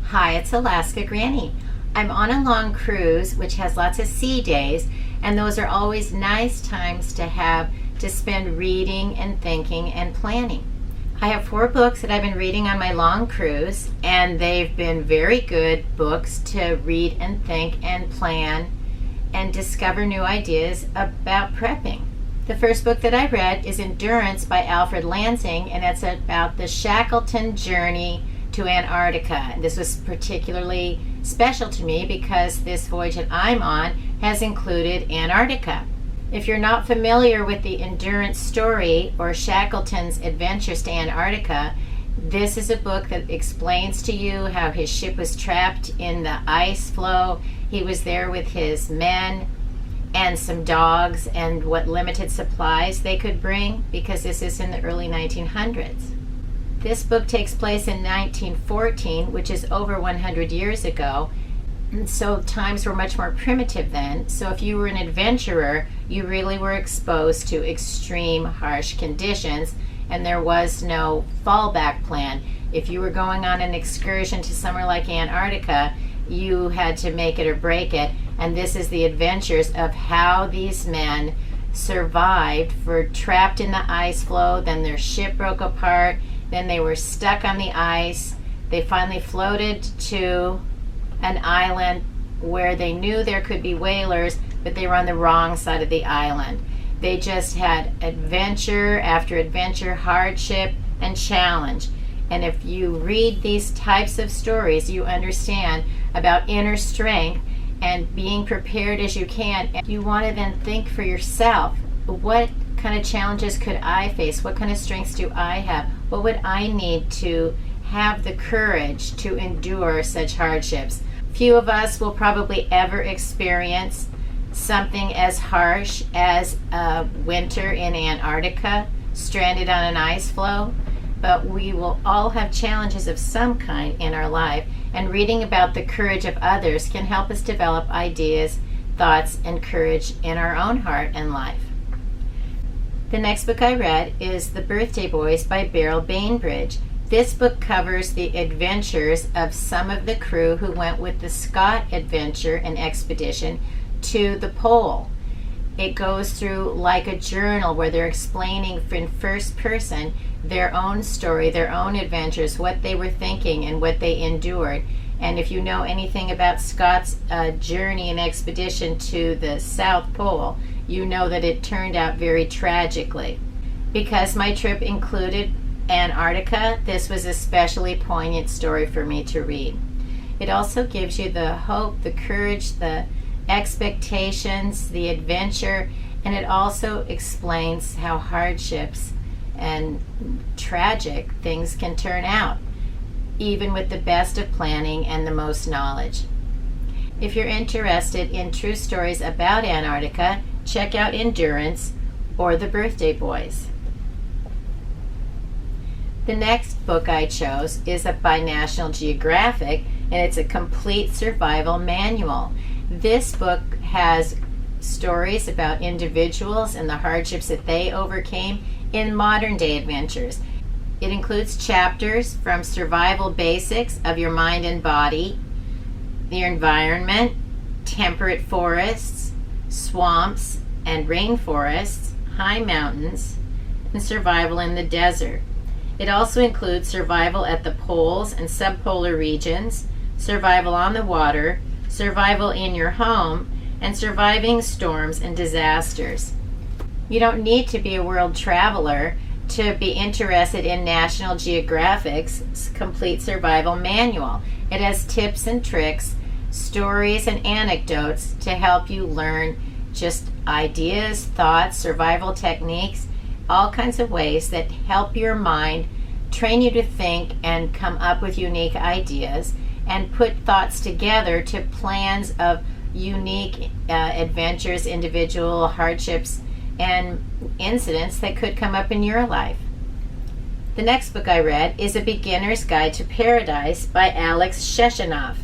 Hi, it's Alaska Granny. I'm on a long cruise which has lots of sea days, and those are always nice times to have to spend reading and thinking and planning. I have 4 books that I've been reading on my long cruise, and they've been very good books to read and think and plan and discover new ideas about prepping. The first book that I read is Endurance by Alfred Lansing, and it's about the Shackleton journey to Antarctica. And this was particularly special to me because this voyage that I'm on has included Antarctica. If you're not familiar with the Endurance story or Shackleton's adventures to Antarctica, this is a book that explains to you how his ship was trapped in the ice floe. He was there with his men and some dogs and what limited supplies they could bring, because this is in the early 1900s. This book takes place in 1914, which is over 100 years ago, and so times were much more primitive then. So if you were an adventurer, you really were exposed to extreme, harsh conditions, and there was no fallback plan. If you were going on an excursion to somewhere like Antarctica, you had to make it or break it, and this is the adventures of how these men survived, trapped in the ice floe, then their ship broke apart, then they were stuck on the ice. They finally floated to an island where they knew there could be whalers, but they were on the wrong side of the island. They just had adventure after adventure, hardship and challenge. And if you read these types of stories, you understand about inner strength and being prepared as you can. And you want to then think for yourself, what kind of challenges could I face? What kind of strengths do I have? What would I need to have the courage to endure such hardships? Few of us will probably ever experience something as harsh as a winter in Antarctica, stranded on an ice floe, but we will all have challenges of some kind in our life, and reading about the courage of others can help us develop ideas, thoughts, and courage in our own heart and life. The next book I read is The Birthday Boys by Beryl Bainbridge. This book covers the adventures of some of the crew who went with the Scott Adventure and Expedition to the pole. It goes through like a journal where they're explaining in first person their own story, their own adventures, what they were thinking and what they endured. And if you know anything about Scott's journey and expedition to the South Pole, you know that it turned out very tragically. Because my trip included Antarctica, this was a especially poignant story for me to read. It also gives you the hope, the courage, the expectations, the adventure, and it also explains how hardships and tragic things can turn out, even with the best of planning and the most knowledge. If you're interested in true stories about Antarctica, check out Endurance or The Birthday Boys. The next book I chose is by National Geographic, and it's a complete survival manual. This book has stories about individuals and the hardships that they overcame in modern day adventures. It includes chapters from survival basics of your mind and body, your environment, temperate forests, swamps and rainforests, high mountains, and survival in the desert. It also includes survival at the poles and subpolar regions, survival on the water, survival in your home, and surviving storms and disasters. You don't need to be a world traveler to be interested in National Geographic's Complete Survival Manual. It has tips and tricks, stories and anecdotes to help you learn just ideas, thoughts, survival techniques, all kinds of ways that help your mind, train you to think and come up with unique ideas, and put thoughts together to plans of unique adventures, individual hardships, and incidents that could come up in your life. The next book I read is A Beginner's Guide to Paradise by Alex Sheshanoff.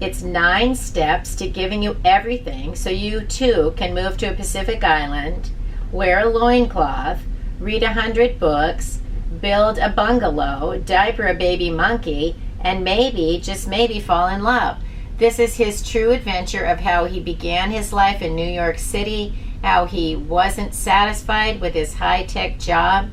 It's 9 steps to giving you everything so you too can move to a Pacific island, wear a loincloth, read 100 books, build a bungalow, diaper a baby monkey, and maybe, just maybe, fall in love. This is his true adventure of how he began his life in New York City, how he wasn't satisfied with his high-tech job,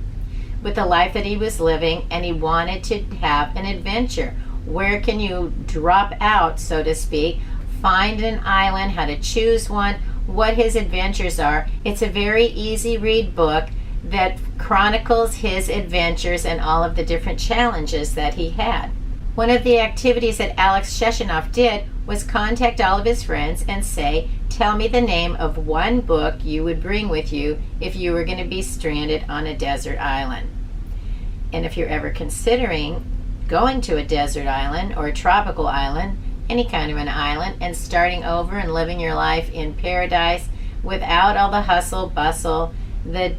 with the life that he was living, and he wanted to have an adventure. Where can you drop out, so to speak, find an island, how to choose one, what his adventures are. It's a very easy read book that chronicles his adventures and all of the different challenges that he had. One of the activities that Alex Sheshanoff did was contact all of his friends and say, tell me the name of one book you would bring with you if you were going to be stranded on a desert island. And if you're ever considering going to a desert island or a tropical island, any kind of an island, and starting over and living your life in paradise without all the hustle, bustle, the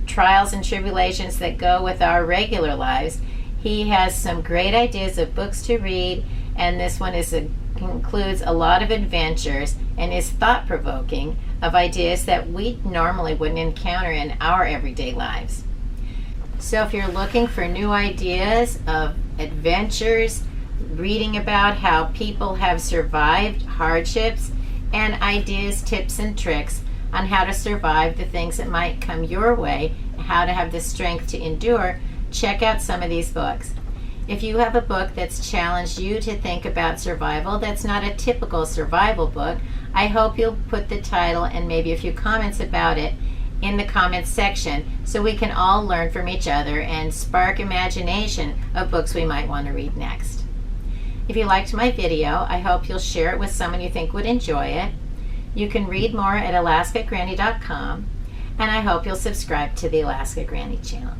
trials and tribulations that go with our regular lives, he has some great ideas of books to read, and this one includes a lot of adventures and is thought-provoking of ideas that we normally wouldn't encounter in our everyday lives. So if you're looking for new ideas of adventures, reading about how people have survived hardships, and ideas, tips, and tricks on how to survive the things that might come your way, how to have the strength to endure, check out some of these books. If you have a book that's challenged you to think about survival, that's not a typical survival book, I hope you'll put the title and maybe a few comments about it in the comments section so we can all learn from each other and spark imagination of books we might want to read next. If you liked my video, I hope you'll share it with someone you think would enjoy it. You can read more at alaskagranny.com, and I hope you'll subscribe to the Alaska Granny channel.